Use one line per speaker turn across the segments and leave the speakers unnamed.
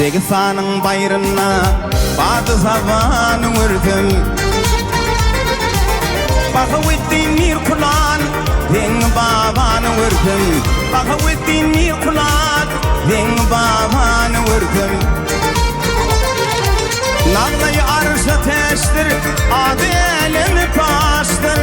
Regisanın bayrına badı zamanı vurdum. Bakıvettin mir kulan ben babanı vurdum. Bakıvettin mir kulan ben babanı vurdum. Nallayı arşa teştir adı elimi pastır.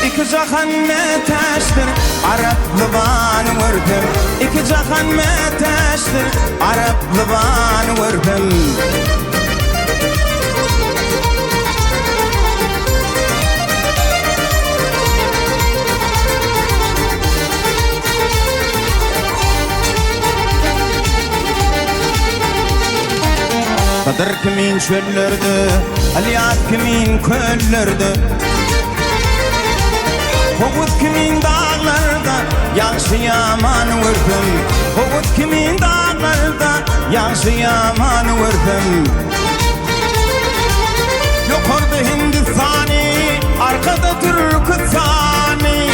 İki cahan meteştir Araplı banı vurdum. İki cahan meteştir Araplı banı vurdum. Kadir kimin çöllürdü, aliyat kimin köllürdü. Kovut kimin dağlarda, yaxşı yaman vurdum. Kovut kimin dağlarda, yaxşı yaman vurdum. Yukarıda Hindistani, arkada Türkistani.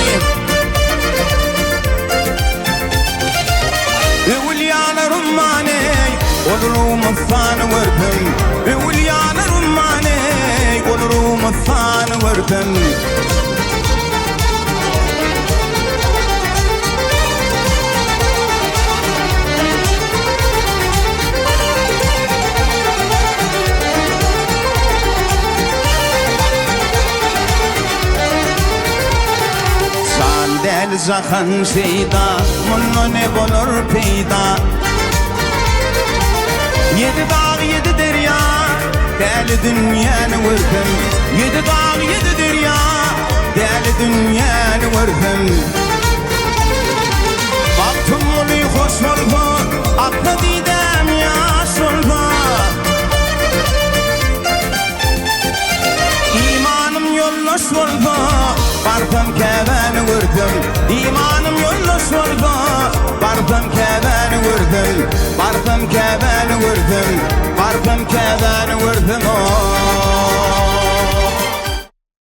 Evliyalar ummani, olurum aslanı vurdum. Evliyalar ummani, olurum aslanı vurdum. Del zahan şeyda, munno ne bolur peyda. Yedi dağ yedi derya, deli dünyanı vurdum. Yedi dağ yedi derya, deli dünyanı vurdum. Baktım oluy hoş oldu, aklı didem yaş oldu. İmanım yolloş oldu, bardım keveni vurdum. İmanım yolloş oldu, bardım keveni vurdum. Bardım keveni vurdum, bardım keveni vurdum.